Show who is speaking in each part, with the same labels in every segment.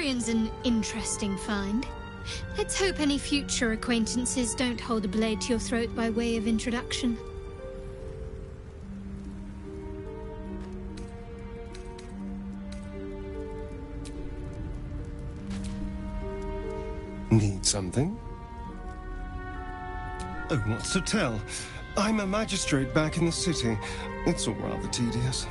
Speaker 1: Barbarian's an interesting find. Let's hope any future acquaintances don't hold a blade to your throat by way of introduction.
Speaker 2: Need something? Oh, what's to tell? I'm a magistrate back in the city. It's all rather tedious.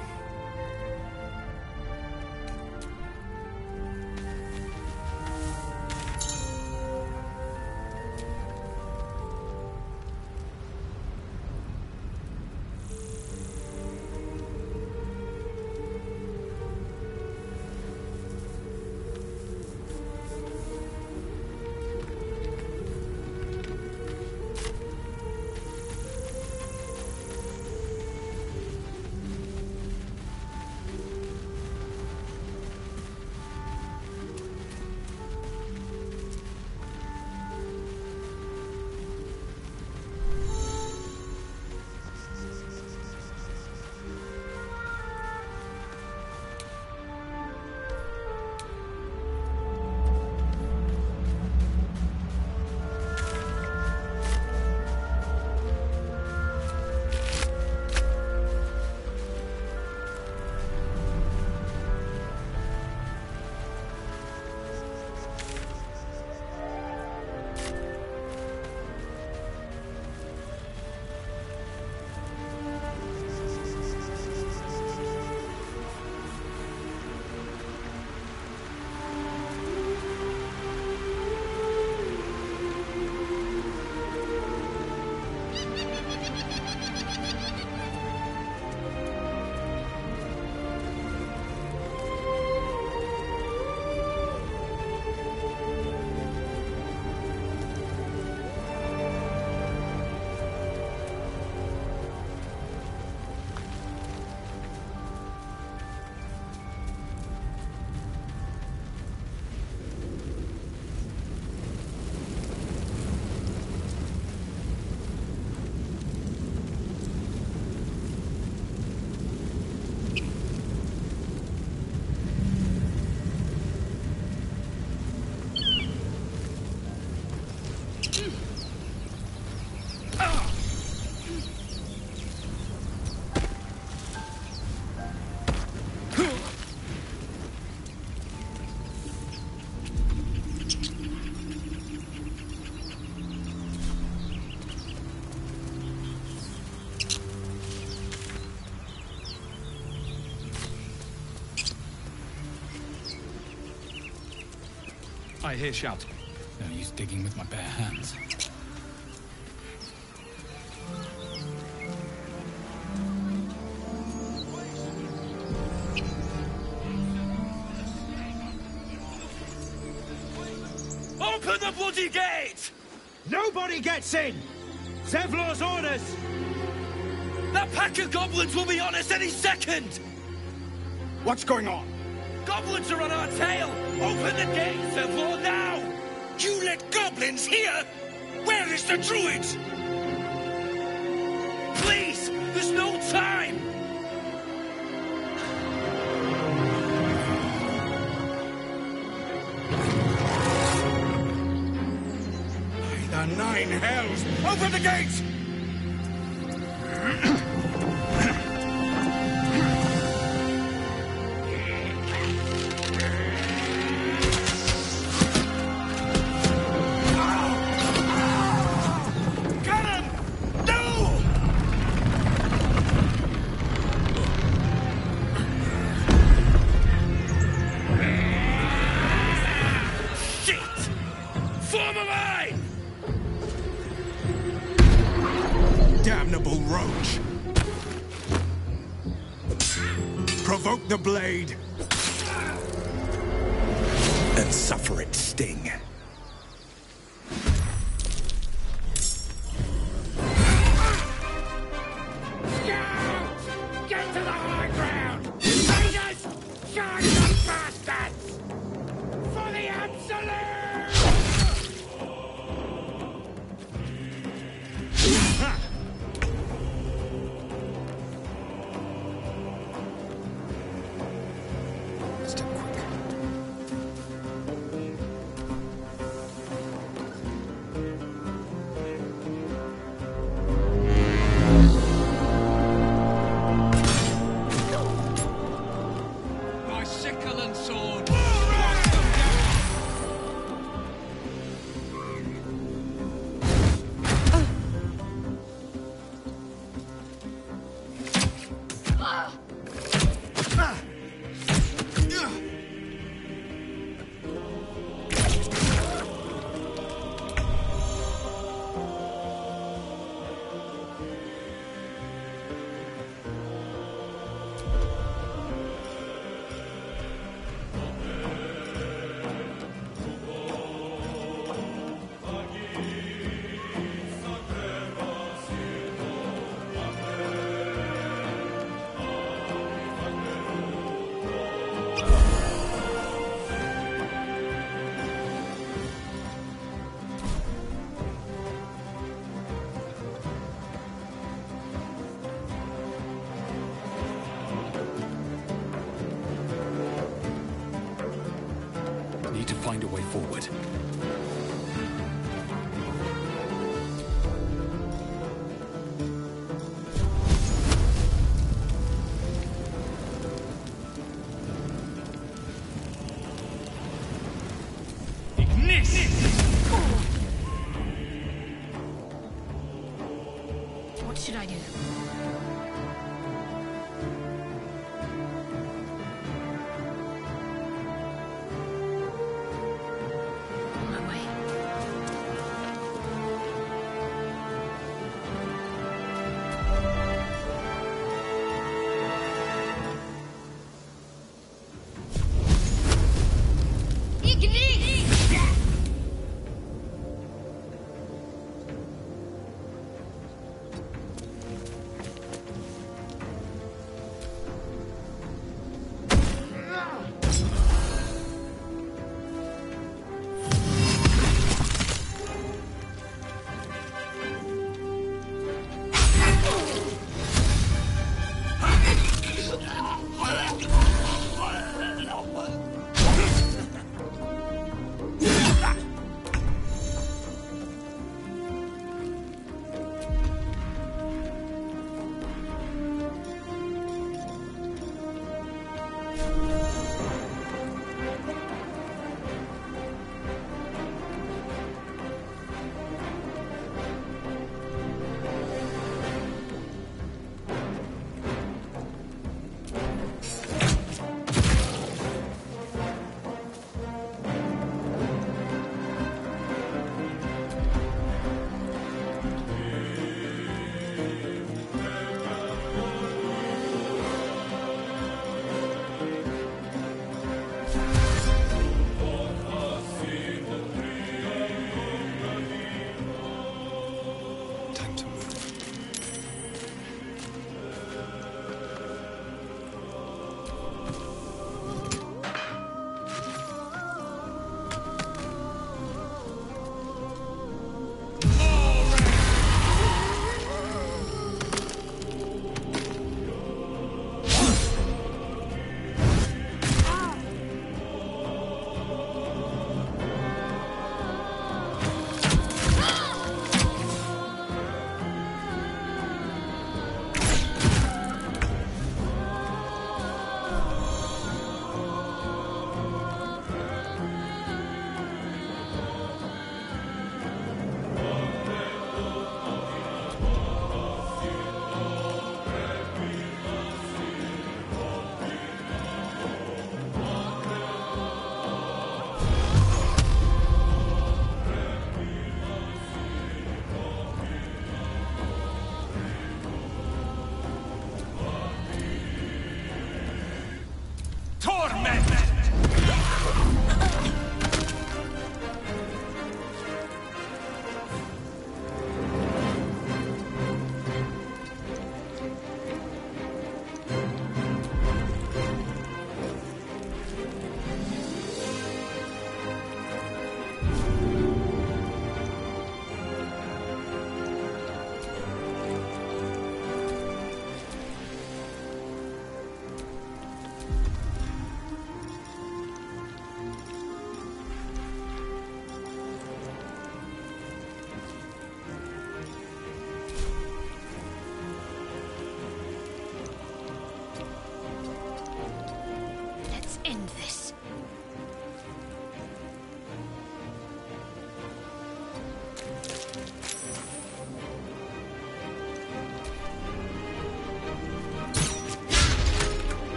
Speaker 3: I hear shouting.
Speaker 4: No use digging with my bare hands.
Speaker 3: Open the bloody gate!
Speaker 5: Nobody gets in! Zevlor's orders!
Speaker 3: That pack of goblins will be on us any second!
Speaker 5: What's going on?
Speaker 3: Goblins are on our tail! Open the gate, Zevlor, now!
Speaker 6: You let goblins here? Where is the druid?
Speaker 3: Please! There's no time!
Speaker 6: By the nine hells! Open the gate! Damnable roach! Provoke the blade and suffer its sting.
Speaker 7: Scout! Get to the high ground! Invaders! Charge them bastards! For the absolute!
Speaker 4: to find a way forward.
Speaker 1: What should I do? On my way.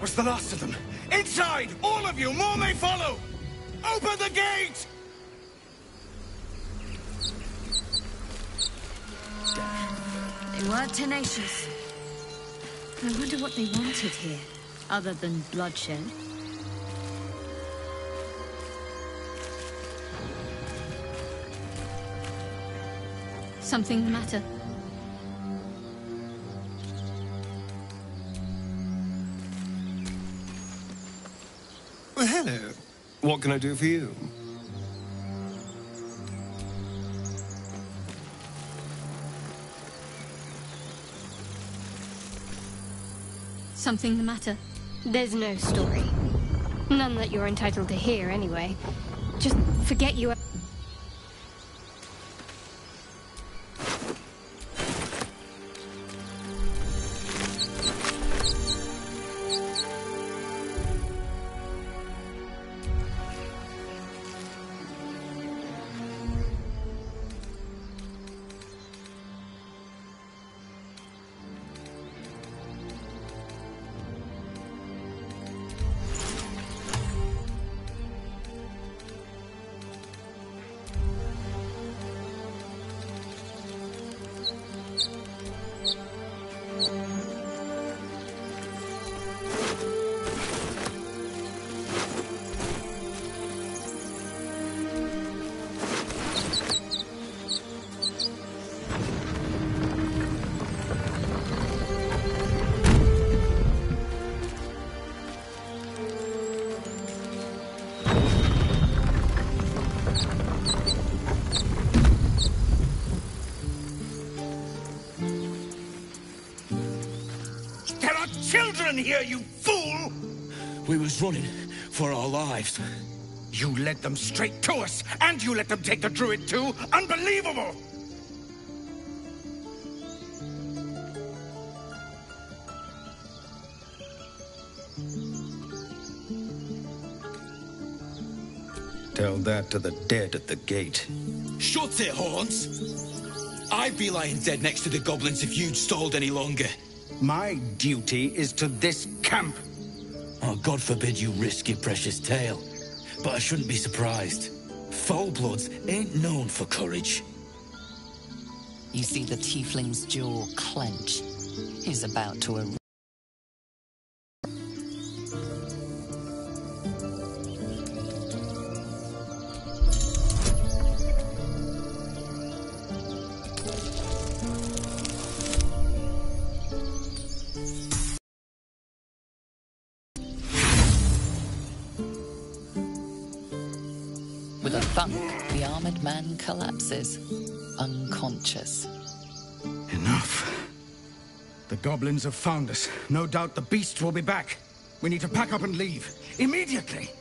Speaker 6: was the last of them. Inside! All of you! More may follow! Open the gate!
Speaker 8: They were tenacious.
Speaker 1: I wonder what they wanted here, other than bloodshed. Something the matter?
Speaker 2: Well, hello. What can I do for you?
Speaker 1: Something the matter? There's no story. None that you're entitled to hear, anyway. Just forget you...
Speaker 6: Children here, you fool!
Speaker 3: We was running for our lives.
Speaker 6: You led them straight to us, and you let them take the druid too? Unbelievable!
Speaker 5: Tell that to the dead at the gate.
Speaker 3: Shut it, Horns! I'd be lying dead next to the goblins if you'd stalled any longer.
Speaker 5: My duty is to this camp.
Speaker 3: Oh, God forbid you risk your precious tail. But I shouldn't be surprised. Foulbloods ain't known for courage.
Speaker 9: You see the tiefling's jaw clench. He's about to With a thunk, the armored man collapses, unconscious.
Speaker 6: Enough. The goblins have found us. No doubt the beast will be back. We need to pack up and leave. Immediately!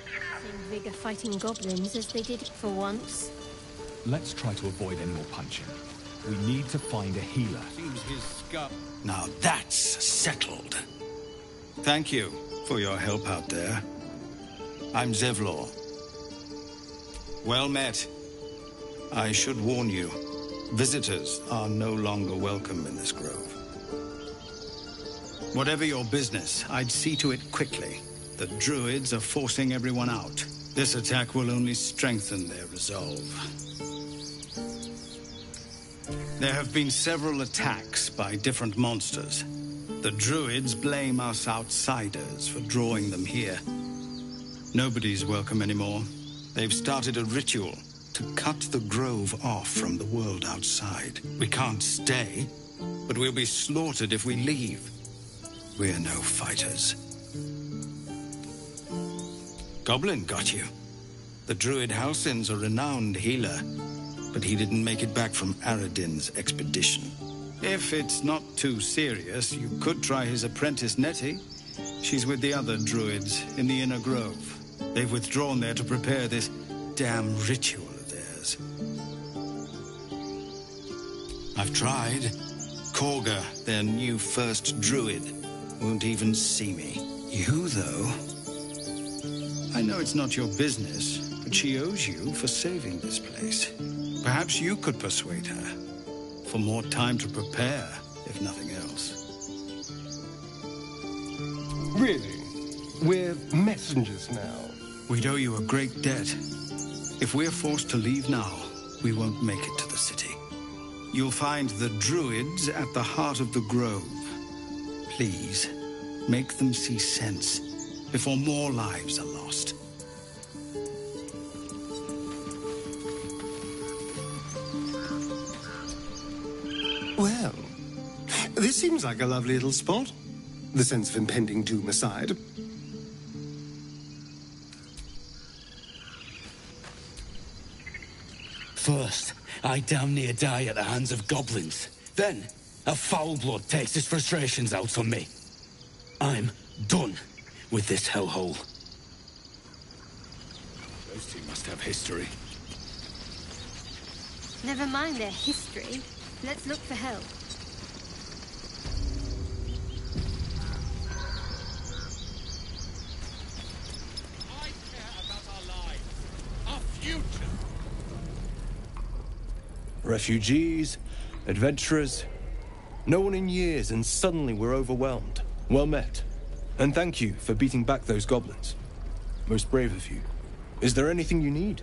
Speaker 1: Same vigor fighting goblins as they did for once.
Speaker 10: Let's try to avoid any more punching. We need to find a healer.
Speaker 5: Seems his scalp.
Speaker 6: Now that's settled.
Speaker 5: Thank you for your help out there. I'm Zevlor. Well met. I should warn you, visitors are no longer welcome in this grove. Whatever your business, I'd see to it quickly. The druids are forcing everyone out. This attack will only strengthen their resolve. There have been several attacks by different monsters. The druids blame us outsiders for drawing them here. Nobody's welcome anymore. They've started a ritual to cut the grove off from the world outside. We can't stay, but we'll be slaughtered if we leave. We're no fighters. Goblin got you. The druid Halsin's a renowned healer, but he didn't make it back from Aradin's expedition. If it's not too serious, you could try his apprentice Nettie. She's with the other druids in the inner grove. They've withdrawn there to prepare this damn ritual of theirs. I've tried. Korga, their new first druid, won't even see me. You, though... I know it's not your business, but she owes you for saving this place. Perhaps you could persuade her. For more time to prepare, if nothing else.
Speaker 2: Really? We're messengers now.
Speaker 5: We'd owe you a great debt. If we're forced to leave now, we won't make it to the city. You'll find the druids at the heart of the grove. Please, make them see sense before more lives are lost.
Speaker 2: Well, this seems like a lovely little spot. The sense of impending doom aside.
Speaker 3: First, I damn near die at the hands of goblins. Then, a foul blood takes his frustrations out on me. I'm done with this hellhole.
Speaker 10: Those two must have history.
Speaker 1: Never mind their history. Let's look for help.
Speaker 7: I care about our lives, our future.
Speaker 11: Refugees, adventurers, no one in years, and suddenly we're overwhelmed. Well met. And thank you for beating back those goblins. Most brave of you. Is there anything you need?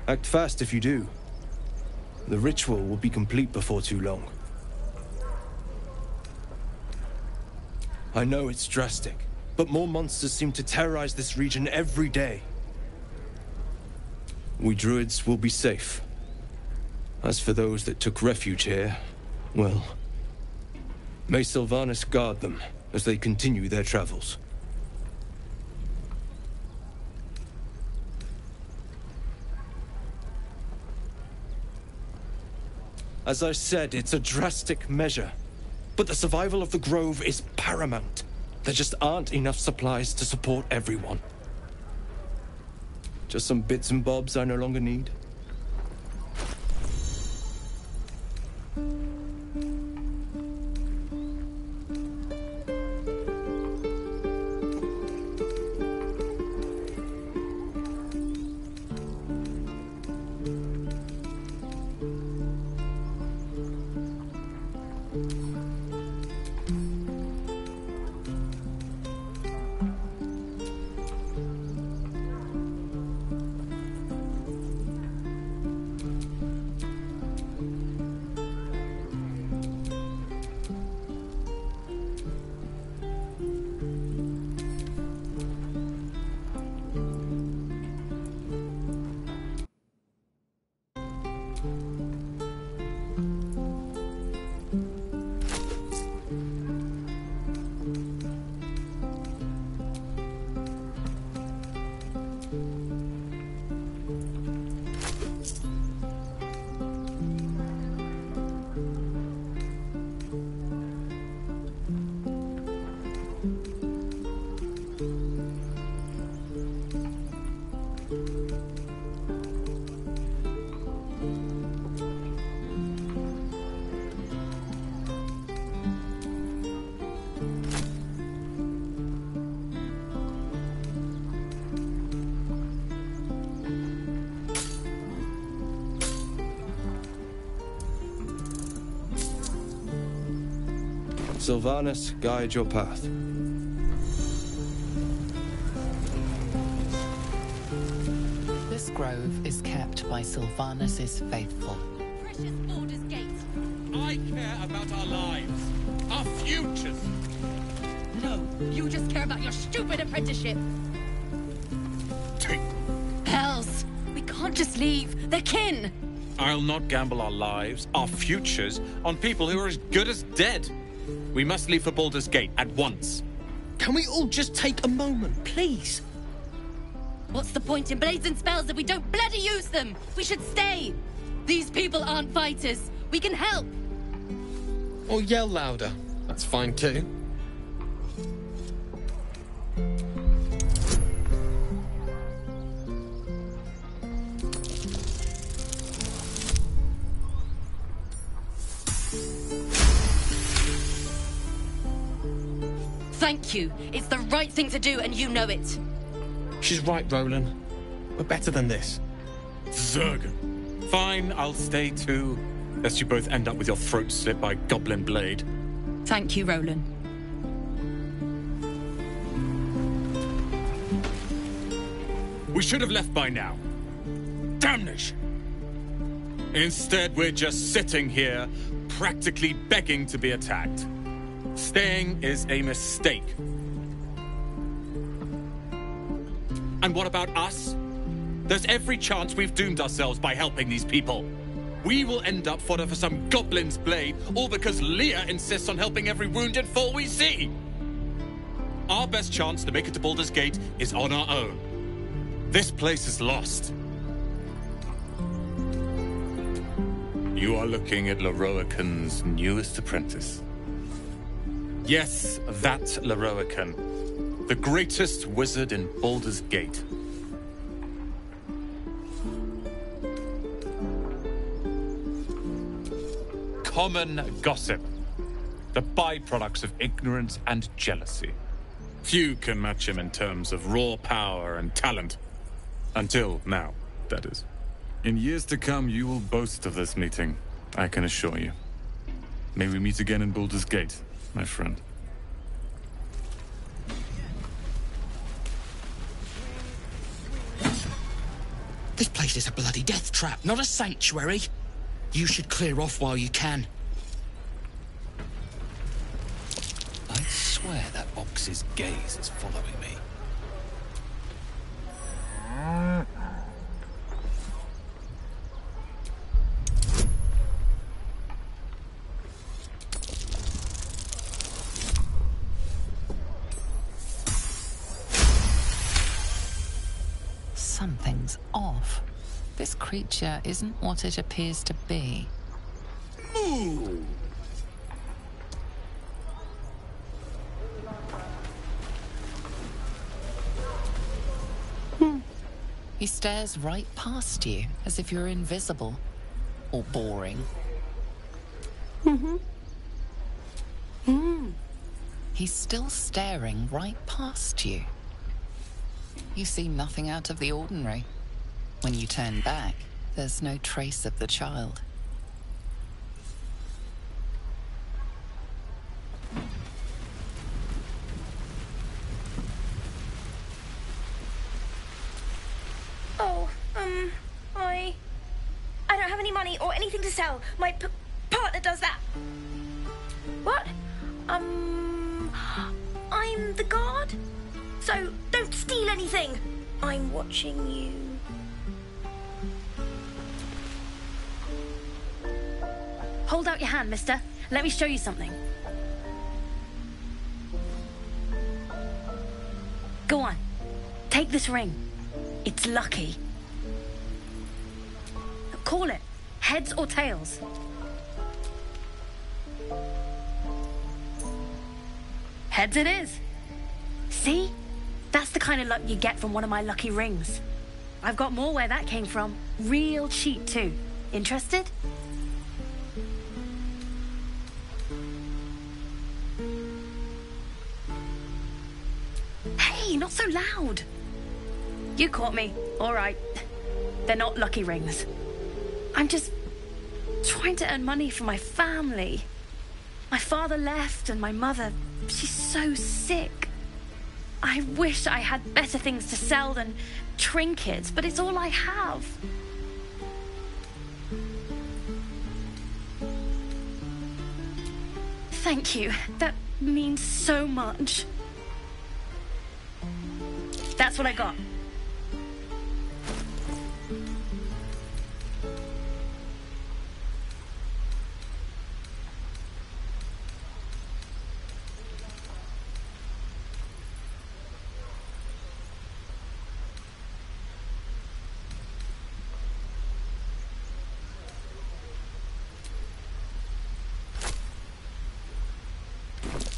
Speaker 11: Act fast if you do. The ritual will be complete before too long. I know it's drastic, but more monsters seem to terrorize this region every day. We druids will be safe. As for those that took refuge here, well, may Sylvanas guard them as they continue their travels. As I said, it's a drastic measure, but the survival of the Grove is paramount. There just aren't enough supplies to support everyone. Just some bits and bobs I no longer need. Sylvanas, guide your path.
Speaker 9: This grove is kept by Sylvanas' faithful.
Speaker 8: Precious Balder's Gate.
Speaker 7: I care about our lives, our futures.
Speaker 8: No, you just care about your stupid apprenticeship. Hells, we can't just leave. They're kin.
Speaker 12: I'll not gamble our lives, our futures, on people who are as good as dead. We must leave for Baldur's Gate at once.
Speaker 11: Can we all just take a moment, please?
Speaker 8: What's the point in blades and spells if we don't bloody use them? We should stay. These people aren't fighters. We can help.
Speaker 13: Or yell louder. That's fine too.
Speaker 8: Thank you. It's the right thing to do, and you know it.
Speaker 13: She's right, Roland. We're better than this.
Speaker 12: Zerg. Fine, I'll stay too. Lest you both end up with your throats slit by a goblin blade.
Speaker 8: Thank you, Roland.
Speaker 12: We should have left by now. Damnation! Instead, we're just sitting here, practically begging to be attacked. Staying is a mistake. And what about us? There's every chance we've doomed ourselves by helping these people. We will end up fodder for some goblin's blade, all because Leah insists on helping every wounded foe we see. Our best chance to make it to Baldur's Gate is on our own. This place is lost. You are looking at Leroican's newest apprentice. Yes, that Leroican. The greatest wizard in Baldur's Gate. Common gossip. The byproducts of ignorance and jealousy. Few can match him in terms of raw power and talent. Until now, that is. In years to come, you will boast of this meeting, I can assure you. May we meet again in Baldur's Gate, my friend.
Speaker 14: This place is a bloody death trap, not a sanctuary. You should clear off while you can.
Speaker 10: I swear that ox's gaze is following me.
Speaker 9: Something's off. This creature isn't what it appears to be.
Speaker 14: Moo!
Speaker 9: He stares right past you, as if you're invisible. Or boring. He's still staring right past you. You see nothing out of the ordinary. When you turn back, there's no trace of the child.
Speaker 15: I don't have any money or anything to sell. My partner does that. What? I'm the guard, so don't steal anything. I'm watching you.
Speaker 8: Hold out your hand, mister. Let me show you something. Go on. Take this ring. It's lucky. Call it. Heads or tails. Heads it is. See? That's the kind of luck you get from one of my lucky rings. I've got more where that came from. Real cheap, too. Interested? Hey, not so loud. You caught me. All right. They're not lucky rings. I'm just trying to earn money for my family. My father left and my mother, she's so sick. I wish I had better things to sell than trinkets, but it's all I have. Thank you. That means so much. That's what I got.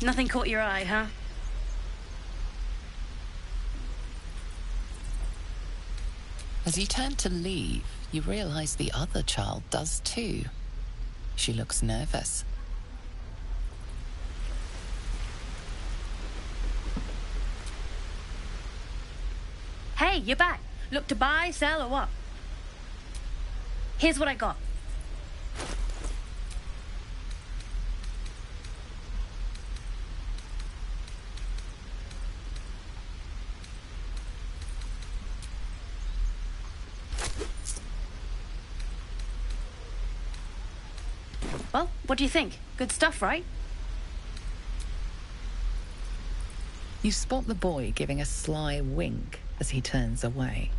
Speaker 8: Nothing caught your eye, huh?
Speaker 9: As you turn to leave, you realize the other child does too. She looks nervous.
Speaker 8: Hey, you're back. Look to buy, sell, or what? Here's what I got. Well, what do you think? Good stuff, right?
Speaker 9: You spot the boy giving a sly wink as he turns away.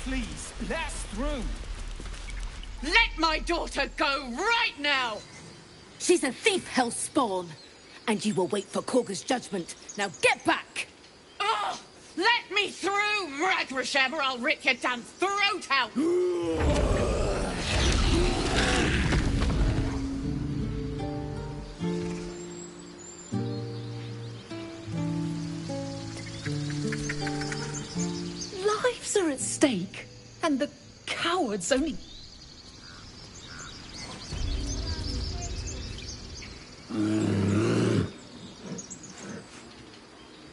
Speaker 7: Please, let us through.
Speaker 16: Let my daughter go right now! She's a thief, hellspawn. And you will wait for Korga's judgment. Now get back!
Speaker 7: Oh, let me through, Ragrasham, or I'll rip your damn throat out!
Speaker 16: Lives are at stake, and the cowards only...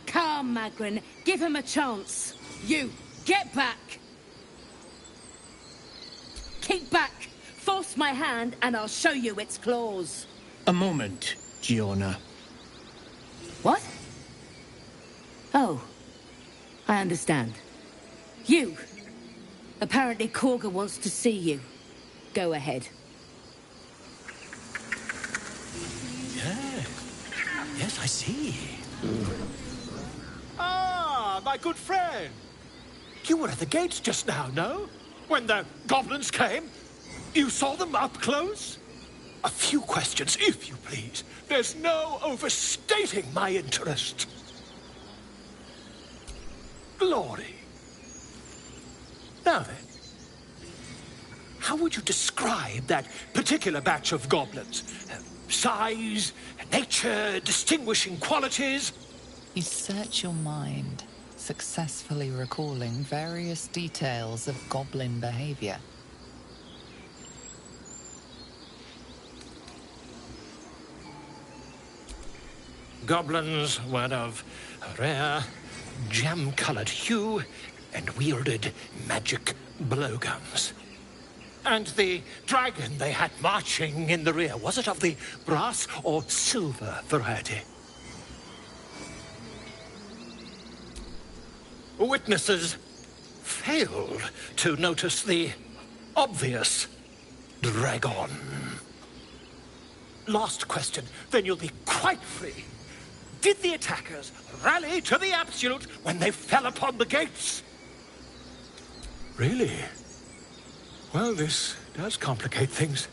Speaker 16: Come, Magrin, give him a chance. You, get back! Keep back! Force my hand, and I'll show you its claws.
Speaker 17: A moment, Giona.
Speaker 16: What? Oh, I understand. You! Apparently Korga wants to see you. Go ahead.
Speaker 17: Yes, I see.
Speaker 18: Ah, my good friend. You were at the gates just now, no? When the goblins came? You saw them up close? A few questions, if you please. There's no overstating my interest. Glory. Now then, how would you describe that particular batch of goblins? Size, nature, distinguishing qualities?
Speaker 9: You search your mind, successfully recalling various details of goblin behavior.
Speaker 18: Goblins were of rare, jam-colored hue and wielded magic blowguns. And the dragon they had marching in the rear, was it of the brass or silver variety? Witnesses failed to notice the obvious dragon. Last question, then you'll be quite free. Did the attackers rally to the absolute when they fell upon the gates? Really? Well, this does complicate things.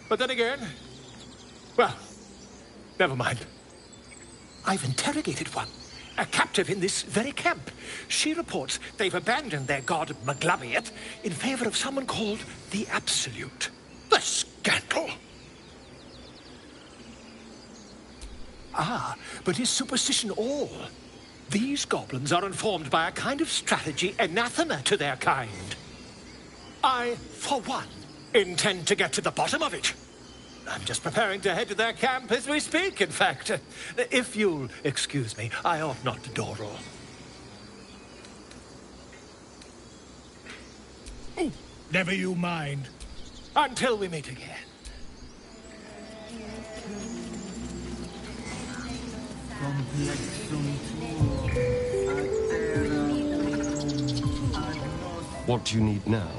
Speaker 18: But then again, well, never mind. I've interrogated one, a captive in this very camp. She reports they've abandoned their god Maglabiet in favor of someone called the Absolute. The scandal! Ah, but is superstition all? These goblins are informed by a kind of strategy anathema to their kind. I, for one, intend to get to the bottom of it. I'm just preparing to head to their camp as we speak, in fact. If you'll excuse me, I ought not to dawdle.
Speaker 17: Oh, never you mind.
Speaker 18: Until we meet again.
Speaker 2: What do you need now?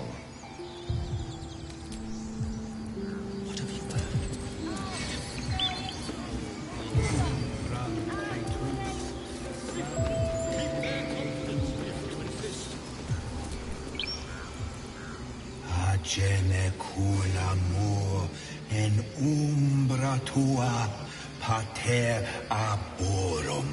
Speaker 19: Agene culamur en umbra tua pater aborum.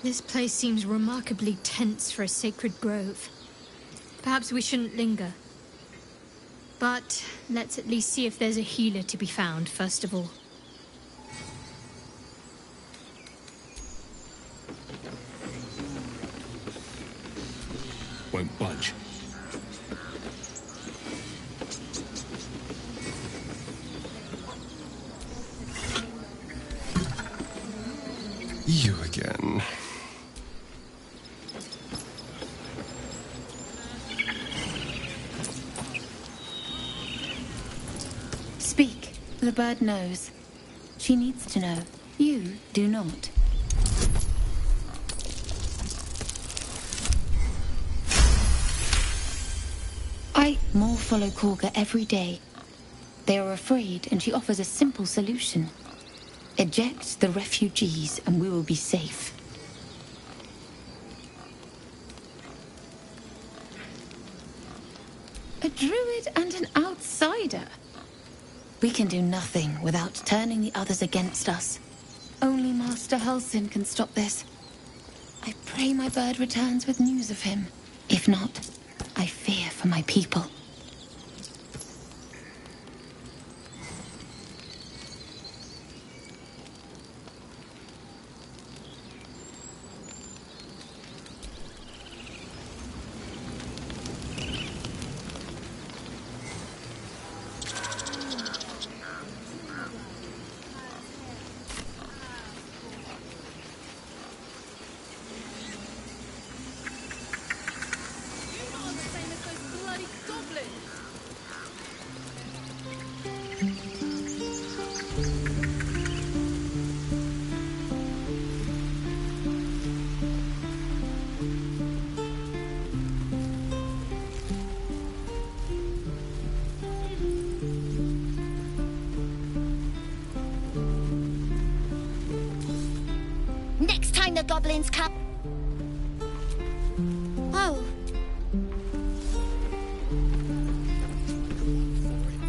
Speaker 1: This place seems remarkably tense for a sacred grove. Perhaps we shouldn't linger. But let's at least see if there's a healer to be found, first of all.
Speaker 10: Won't budge.
Speaker 2: You again.
Speaker 20: the bird knows. She needs to know. You do not. More follow Korga every day. They are afraid, and she offers a simple solution. Eject the refugees, and we will be safe. A druid and an outsider. We can do nothing without turning the others against us. Only Master Halsin can stop this. I pray my bird returns with news of him. If not, I fear for my people.
Speaker 15: Next time the goblins come... Oh.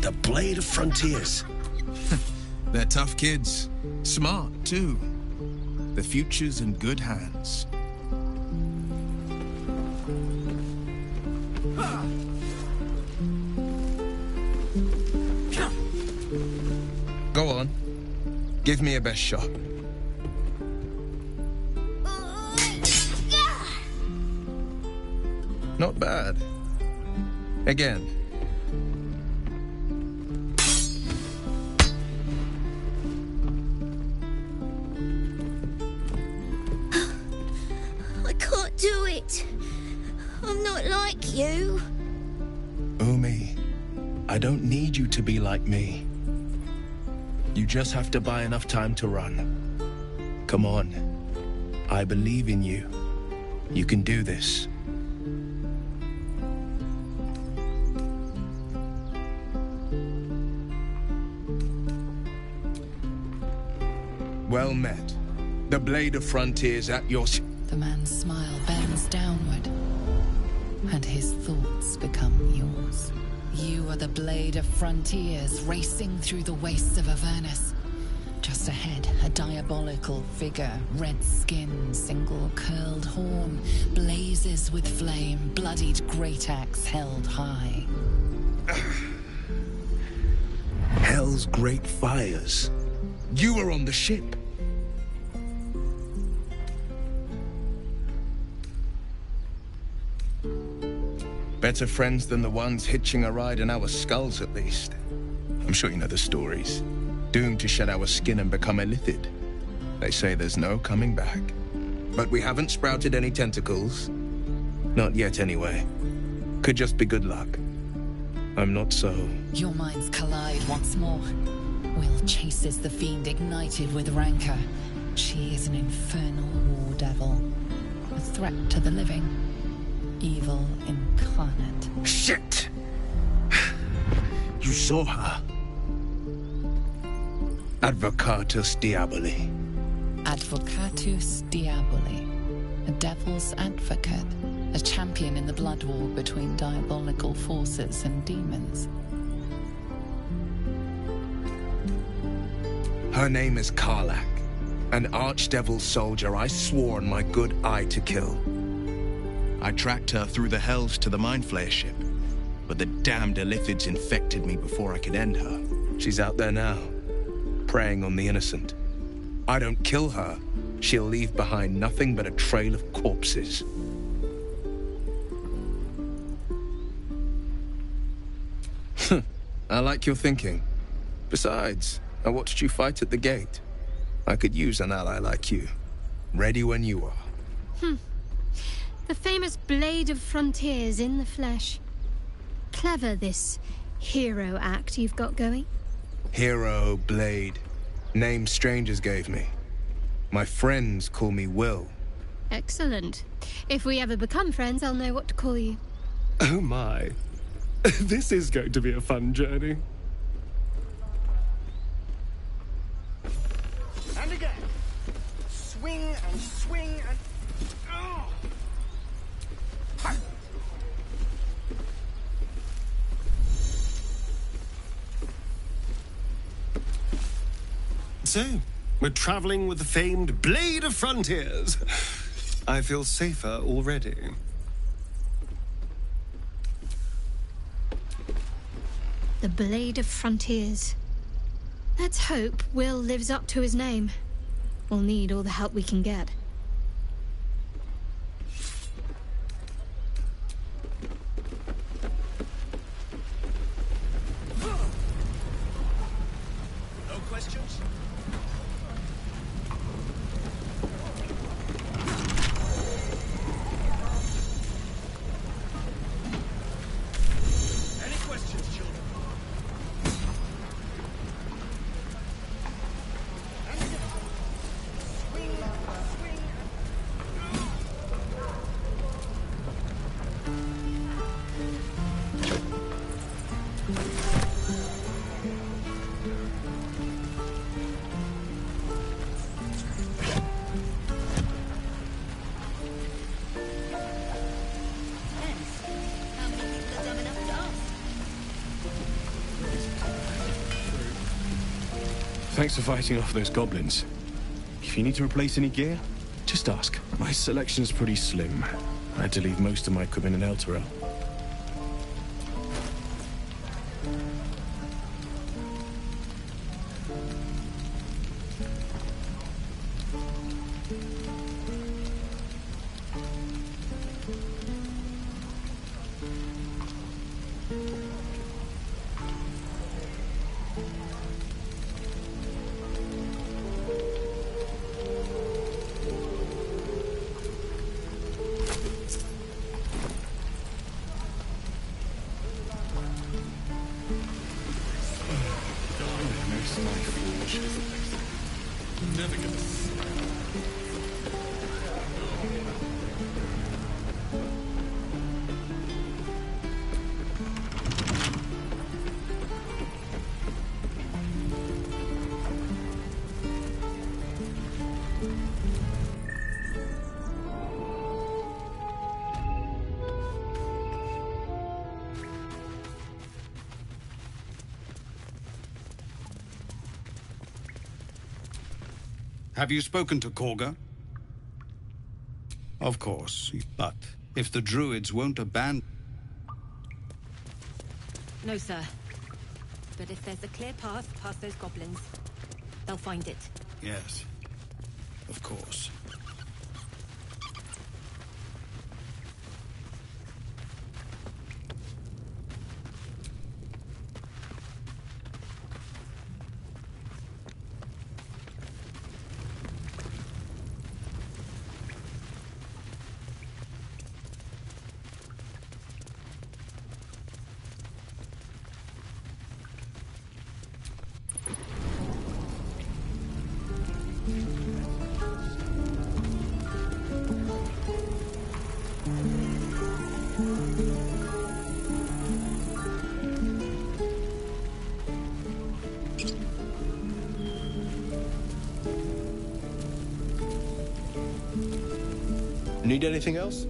Speaker 21: The Blade of Frontiers.
Speaker 22: They're tough kids. Smart, too. The future's in good hands. Go on. Give me your best shot. Not bad. Again.
Speaker 15: I can't do it. I'm not like you.
Speaker 21: Umi, I don't need you to be like me. You just have to buy enough time to run. Come on. I believe in you. You can do this.
Speaker 22: Well met. The Blade of Frontiers at your...
Speaker 9: The man's smile bends downward, and his thoughts become yours. You are the Blade of Frontiers, racing through the wastes of Avernus. Just ahead, a diabolical figure, red skin, single curled horn, blazes with flame, bloodied great axe held high.
Speaker 21: Hell's great fires.
Speaker 22: You were on the ship. Better friends than the ones hitching a ride in our skulls, at least. I'm sure you know the stories. Doomed to shed our skin and become illithid. They say there's no coming back. But we haven't sprouted any tentacles. Not yet, anyway. Could just be good luck. I'm not so...
Speaker 9: Your minds collide once more. Will chases the fiend ignited with rancor. She is an infernal war devil. A threat to the living. Evil incarnate.
Speaker 21: Shit! You saw her.
Speaker 22: Advocatus Diaboli.
Speaker 9: Advocatus Diaboli. A devil's advocate. A champion in the blood war between diabolical forces and demons.
Speaker 22: Her name is Karlach. An archdevil soldier I swore on my good eye to kill. I tracked her through the hells to the Mind Flayer ship, but the damned illithids infected me before I could end her. She's out there now, preying on the innocent. I don't kill her, she'll leave behind nothing but a trail of corpses. I like your thinking. Besides, I watched you fight at the gate. I could use an ally like you. Ready when you are.
Speaker 1: The famous Blade of Frontiers in the flesh. Clever, this hero act you've got going.
Speaker 22: Hero, Blade. Names strangers gave me. My friends call me Will.
Speaker 1: Excellent. If we ever become friends, I'll know what to call you.
Speaker 2: Oh my. This is going to be a fun journey.
Speaker 18: And again. Swing and swing and... Oh. Ha.
Speaker 2: So, we're traveling with the famed Blade of Frontiers. I feel safer already.
Speaker 1: The Blade of Frontiers. Let's hope Will lives up to his name. We'll need all the help we can get.
Speaker 18: No questions? Any questions, children?
Speaker 11: Thanks for fighting off those goblins. If you need to replace any gear, just ask. My selection's pretty slim. I had to leave most of my equipment in Elturel.
Speaker 12: Never gonna
Speaker 5: Have you spoken to Korga? Of course, but if the druids won't abandon...
Speaker 4: No, sir. But if there's a clear path past those goblins, they'll find it.
Speaker 5: Yes, of course.
Speaker 11: Need anything else?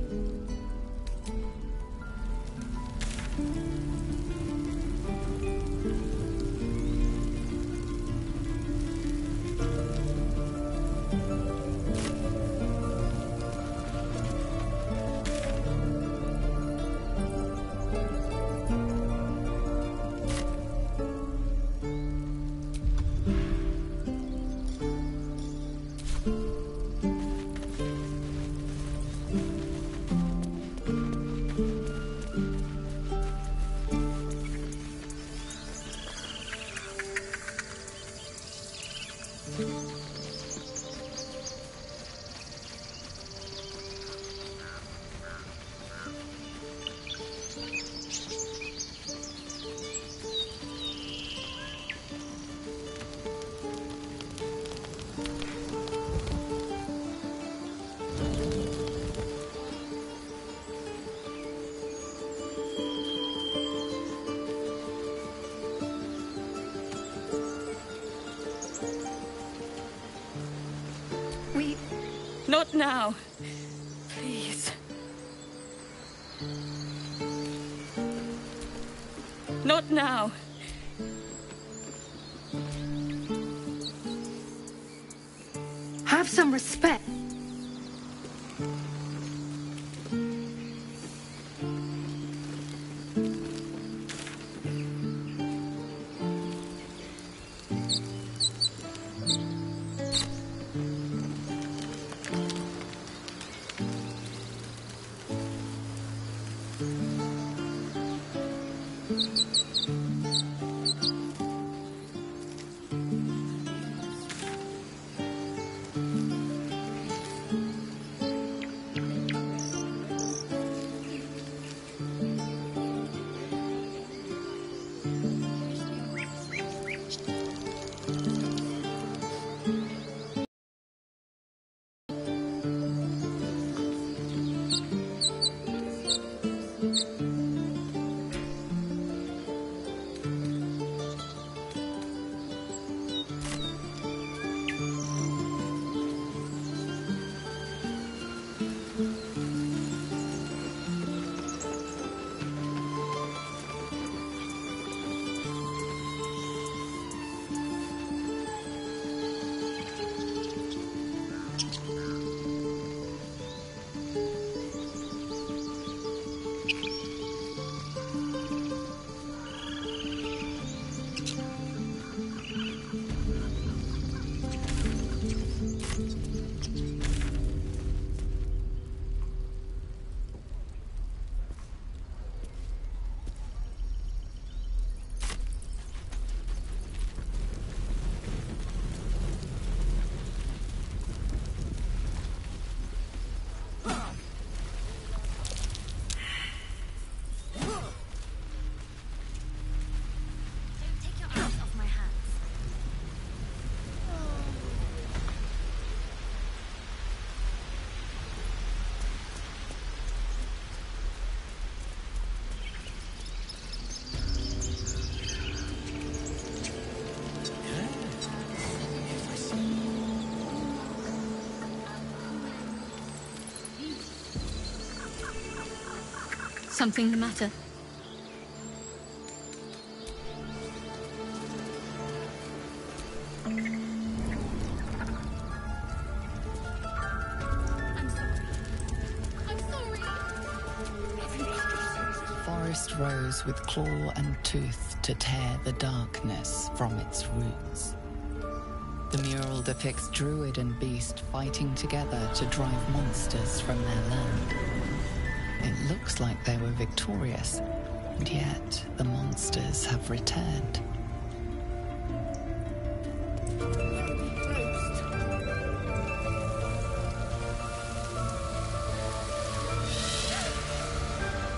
Speaker 8: Not now. Please. Not now. Have some respect.
Speaker 1: Something the matter?
Speaker 9: Forest rose with claw and tooth to tear the darkness from its roots. The mural depicts druid and beast fighting together to drive monsters from their land. It looks like they were victorious, and yet the monsters have returned.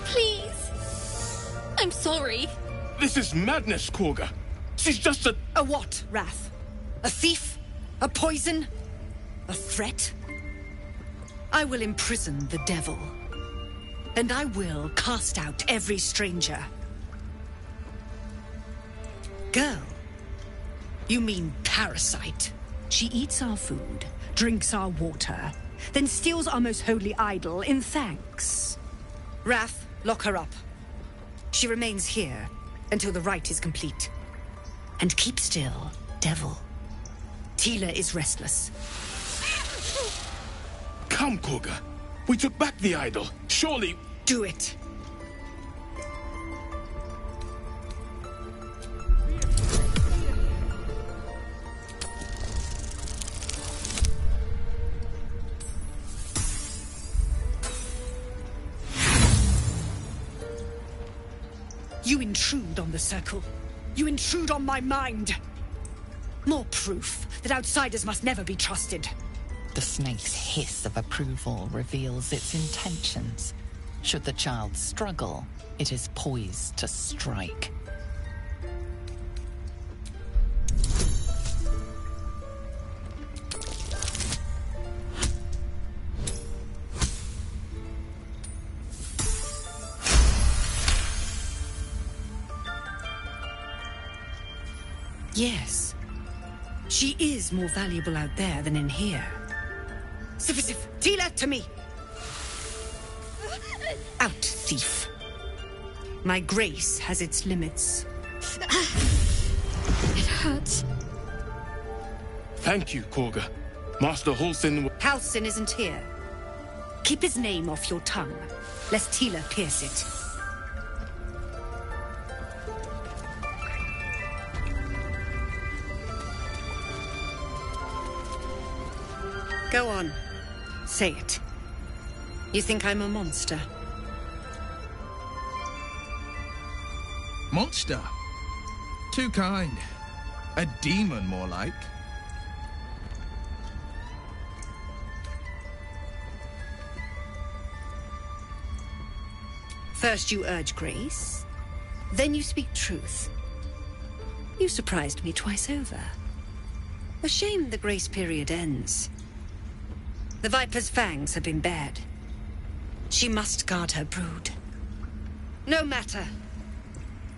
Speaker 1: Please! I'm sorry.
Speaker 22: This is madness, Korga. She's just a...
Speaker 3: A what, Wrath? A thief? A poison? A threat? I will imprison the devil. And I will cast out every stranger. Girl? You mean parasite? She eats our food, drinks our water, then steals our most holy idol in thanks. Wrath, lock her up. She remains here until the rite is complete. And keep still, devil. Tila is restless.
Speaker 22: Come, Korga. We took back the idol. Surely...
Speaker 3: Do it. You intrude on the circle. You intrude on my mind. More proof that outsiders must never be trusted.
Speaker 9: The snake's hiss of approval reveals its intentions. Should the child struggle, it is poised to strike.
Speaker 3: Yes. She is more valuable out there than in here. Sif, Tila, to me! Out, thief. My grace has its limits.
Speaker 1: It hurts.
Speaker 11: Thank you, Korga. Master Halsin...
Speaker 3: Halsin isn't here. Keep his name off your tongue, lest Tila pierce it. Go on. Say it. You think I'm a monster?
Speaker 22: Monster? Too kind. A demon, more like.
Speaker 3: First you urge grace, then you speak truth. You surprised me twice over. A shame the grace period ends. The Viper's fangs have been bared. She must guard her brood. No matter.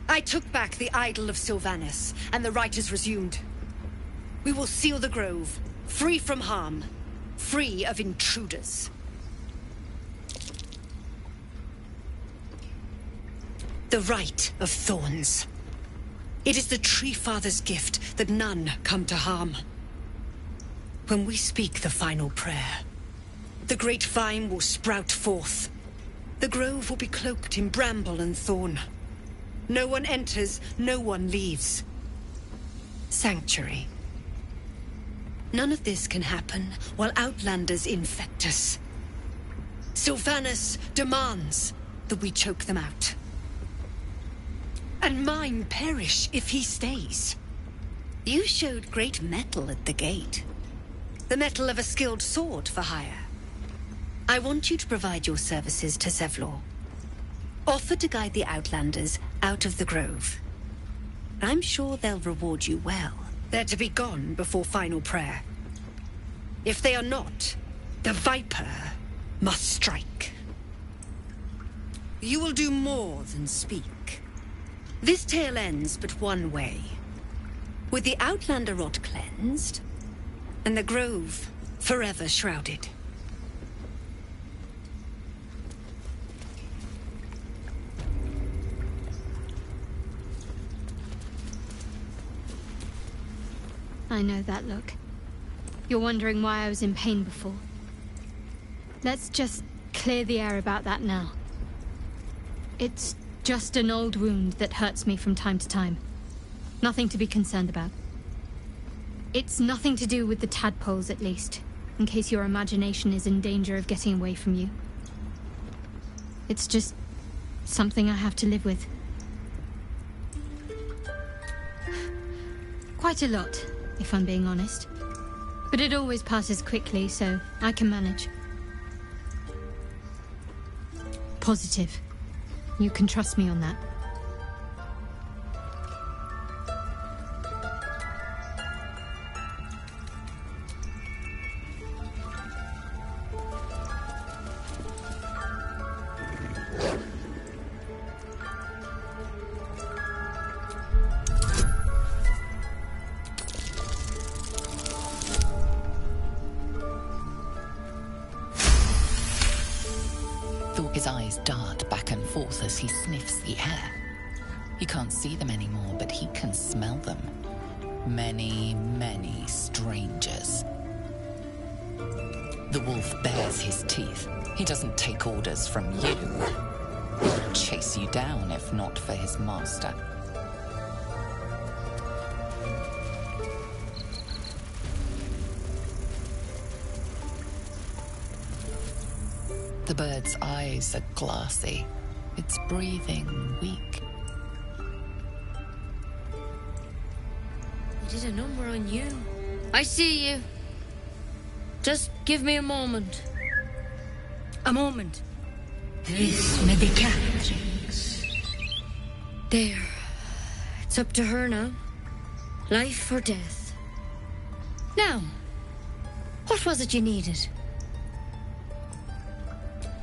Speaker 3: I took back the idol of Sylvanas, and the rite is resumed. We will seal the grove, free from harm, free of intruders. The Rite of Thorns. It is the Tree Father's gift that none come to harm. When we speak the final prayer, the great vine will sprout forth. The grove will be cloaked in bramble and thorn. No one enters, no one leaves. Sanctuary. None of this can happen while Outlanders infect us. Sylvanas demands that we choke them out. And mine perish if he stays. You showed great mettle at the gate. The mettle of a skilled sword for hire. I want you to provide your services to Zevlor. Offer to guide the Outlanders out of the grove. I'm sure they'll reward you well. They're to be gone before final prayer. If they are not, the Viper must strike. You will do more than speak. This tale ends but one way. With the Outlander rot cleansed, and the grove forever shrouded.
Speaker 1: I know that look. You're wondering why I was in pain before. Let's just clear the air about that now. It's just an old wound that hurts me from time to time. Nothing to be concerned about. It's nothing to do with the tadpoles, at least, in case your imagination is in danger of getting away from you. It's just something I have to live with. Quite a lot, if I'm being honest. But it always passes quickly, so I can manage. Positive. You can trust me on that.
Speaker 9: His eyes dart back and forth as he sniffs the air. He can't see them anymore, but he can smell them. Many, many strangers. The wolf bares his teeth. He doesn't take orders from you. He'll chase you down if not for his master. The bird's eyes are glassy. Its breathing weak.
Speaker 6: I did a number on you. I see you. Just give me a moment.
Speaker 3: A moment.
Speaker 6: This may be Catherine's. There. It's up to her now. Life or death. Now, what was it you needed?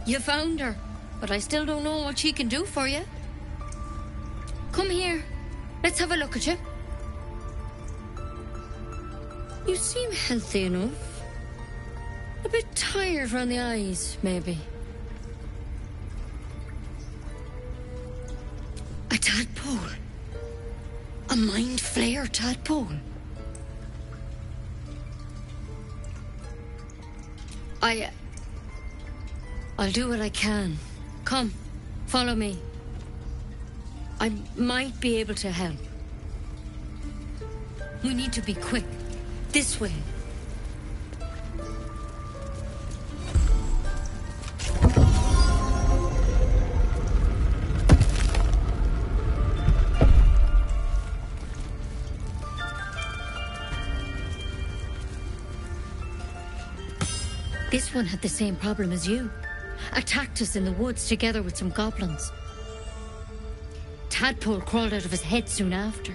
Speaker 6: You found her, but I still don't know what she can do for you. Come here. Let's have a look at you. You seem healthy enough. A bit tired around the eyes, maybe. A tadpole. A mind flayer tadpole. I'll do what I can. Come, follow me. I might be able to help. We need to be quick. This way. This one had the same problem as you. Attacked us in the woods together with some goblins. Tadpole crawled out of his head soon after.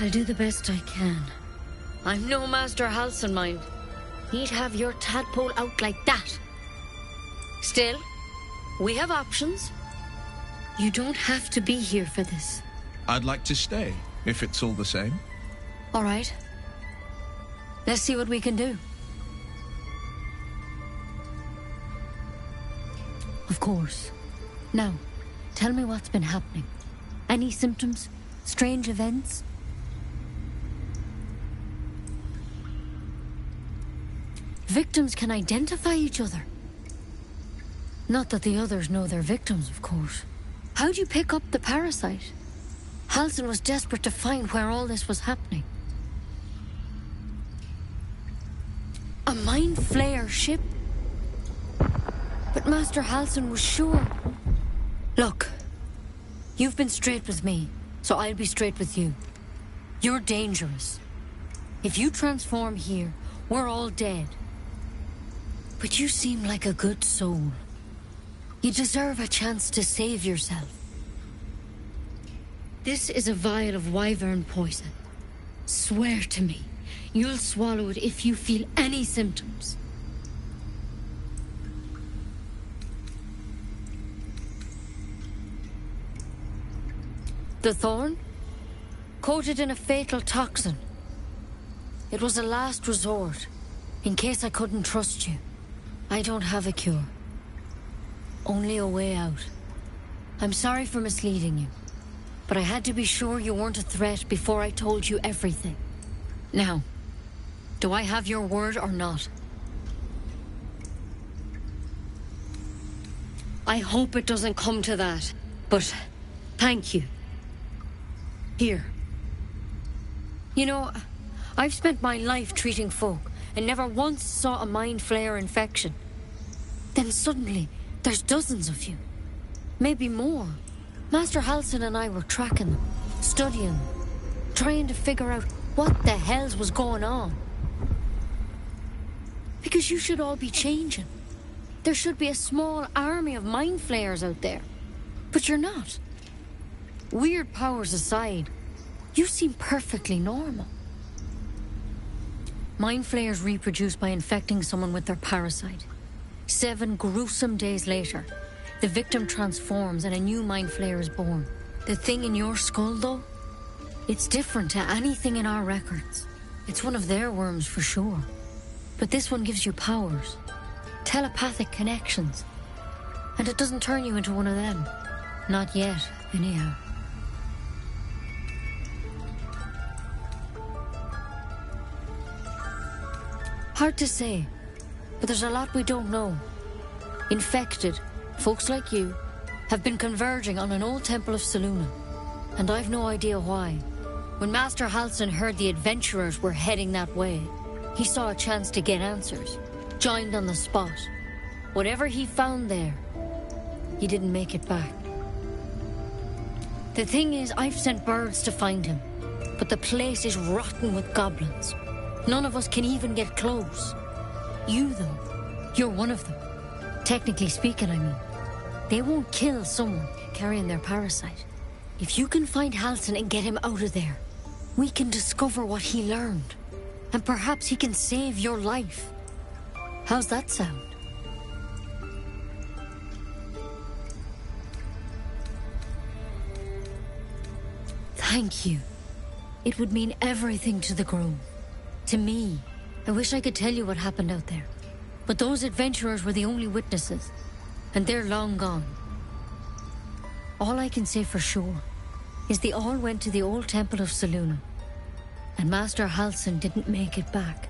Speaker 6: I'll do the best I can. I'm no Master Halsin, mind. He'd have your tadpole out like that. Still, we have options. You don't have to be here for this.
Speaker 22: I'd like to stay, if it's all the same.
Speaker 6: All right. Let's see what we can do. Of course. Now, tell me what's been happening. Any symptoms? Strange events? Victims can identify each other. Not that the others know they're victims, of course. How'd you pick up the parasite? Halsin was desperate to find where all this was happening. A mind flayer ship? But Master Halsin was sure. Look, you've been straight with me, so I'll be straight with you. You're dangerous. If you transform here, we're all dead. But you seem like a good soul. You deserve a chance to save yourself. This is a vial of wyvern poison. Swear to me, you'll swallow it if you feel any symptoms. The thorn? Coated in a fatal toxin. It was a last resort, in case I couldn't trust you. I don't have a cure. Only a way out. I'm sorry for misleading you, but I had to be sure you weren't a threat before I told you everything. Now, do I have your word or not? I hope it doesn't come to that, but thank you. Here. You know, I've spent my life treating folk and never once saw a mind flayer infection. Then suddenly, there's dozens of you. Maybe more. Master Halsin and I were tracking them, studying them, trying to figure out what the hells was going on. Because you should all be changing. There should be a small army of mind flayers out there. But you're not. Weird powers aside, you seem perfectly normal. Mind flayers reproduce by infecting someone with their parasite. 7 gruesome days later, the victim transforms and a new mind flayer is born. The thing in your skull, though, it's different to anything in our records. It's one of their worms for sure. But this one gives you powers, telepathic connections. And it doesn't turn you into one of them. Not yet, anyhow. Hard to say, but there's a lot we don't know. Infected, folks like you, have been converging on an old temple of Selûne, and I've no idea why. When Master Halsin heard the adventurers were heading that way, he saw a chance to get answers, joined on the spot. Whatever he found there, he didn't make it back. The thing is, I've sent birds to find him, but the place is rotten with goblins. None of us can even get close. You, though, you're one of them. Technically speaking, I mean. They won't kill someone carrying their parasite. If you can find Halsin and get him out of there, we can discover what he learned. And perhaps he can save your life. How's that sound? Thank you. It would mean everything to the Grove. To me. I wish I could tell you what happened out there. But those adventurers were the only witnesses. And they're long gone. All I can say for sure is they all went to the old temple of Selûne. And Master Halsin didn't make it back.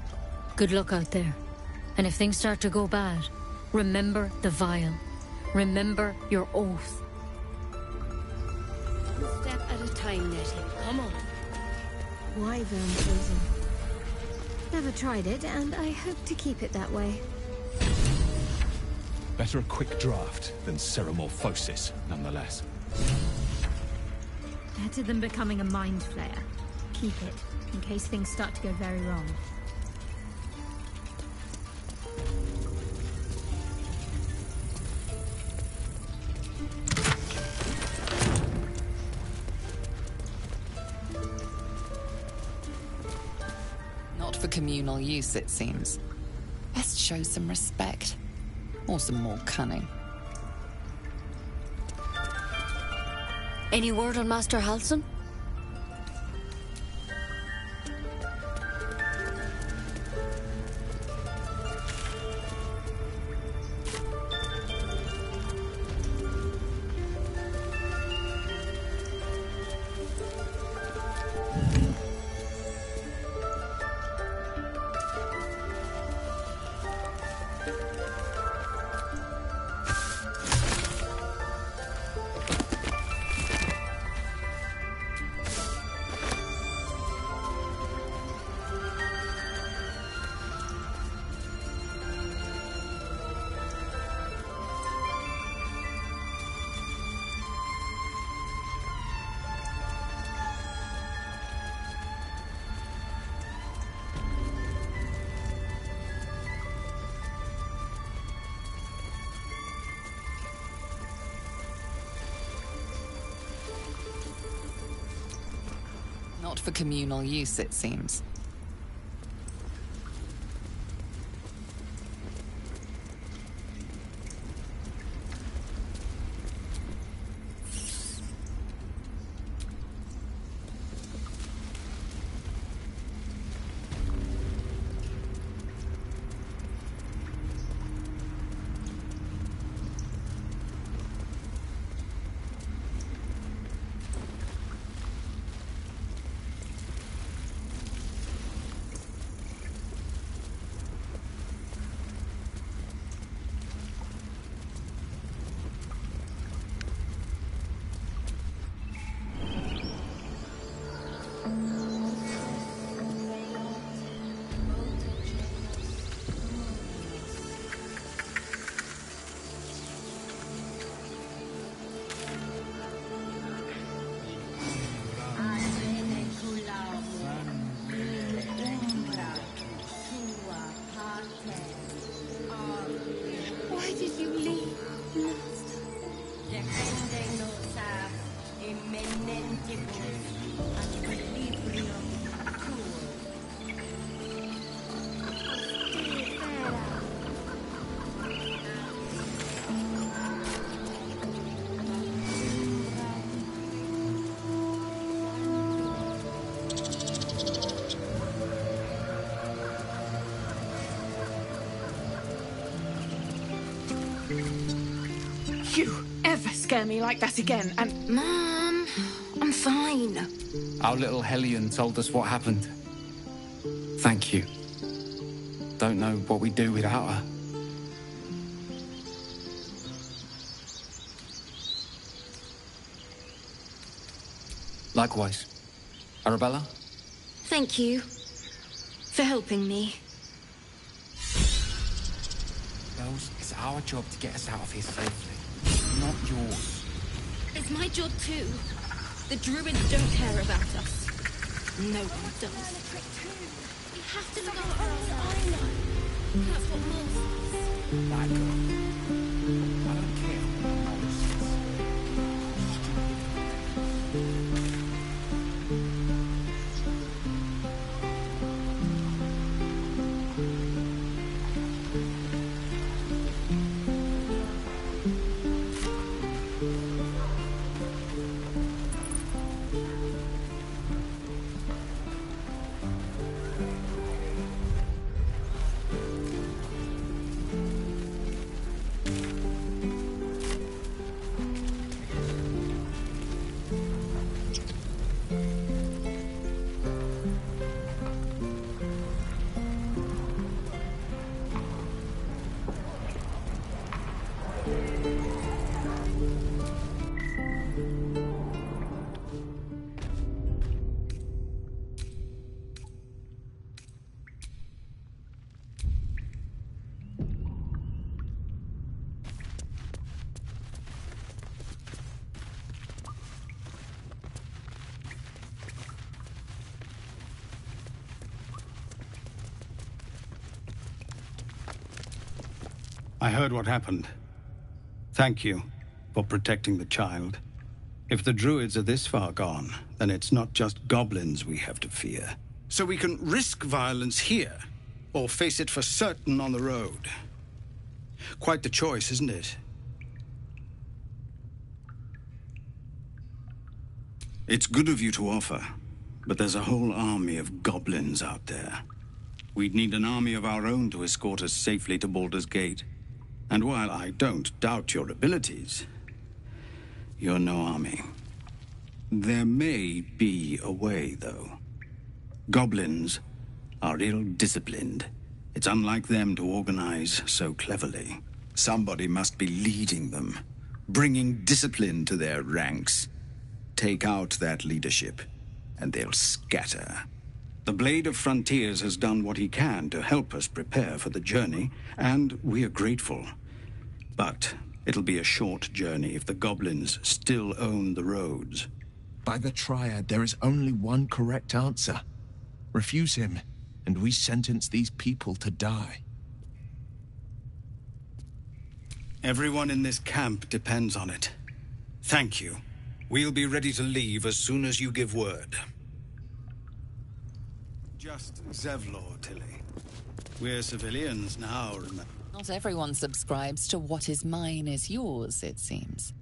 Speaker 6: Good luck out there. And if things start to go bad, remember the vial. Remember your oath. One step at a time, Nettie. Come on.
Speaker 1: Wyvern poison. Never tried it, and I hope to keep it that way.
Speaker 10: Better a quick draft than ceremorphosis, nonetheless.
Speaker 1: Better than becoming a mind flayer. Keep it, in case things start to go very wrong.
Speaker 9: Not for communal use, it seems. Best show some respect. Or some more cunning.
Speaker 6: Any word on Master Halsin?
Speaker 9: Not for communal use, it seems.
Speaker 16: You ever scare me like that again, and...
Speaker 15: Mom, I'm fine.
Speaker 13: Our little Hellion told us what happened. Thank you. Don't know what we'd do without her. Likewise. Arabella?
Speaker 15: Thank you for helping me.
Speaker 13: Girls, it's our job to get us out of here safely, not yours.
Speaker 4: It's my job too. The druids don't care about us. No one does. We have to look after ourselves. That's what Mom says.
Speaker 13: That girl. I don't care what Mom says.
Speaker 5: I heard what happened. Thank you for protecting the child. If the druids are this far gone, then it's not just goblins we have to fear. So we can risk violence here, or face it for certain on the road. Quite the choice, isn't it? It's good of you to offer, but there's a whole army of goblins out there. We'd need an army of our own to escort us safely to Baldur's Gate. And while I don't doubt your abilities, you're no army. There may be a way, though. Goblins are ill-disciplined. It's unlike them to organize so cleverly. Somebody must be leading them, bringing discipline to their ranks. Take out that leadership, and they'll scatter. The Blade of Frontiers has done what he can to help us prepare for the journey, and we are grateful. But it'll be a short journey if the goblins still own the roads.
Speaker 21: By the Triad, there is only one correct answer. Refuse him, and we sentence these people to die.
Speaker 5: Everyone in this camp depends on it. Thank you. We'll be ready to leave as soon as you give word. Just Zevlor, Tilly. We're civilians now, remember?
Speaker 9: Not everyone subscribes to what is mine is yours, it seems.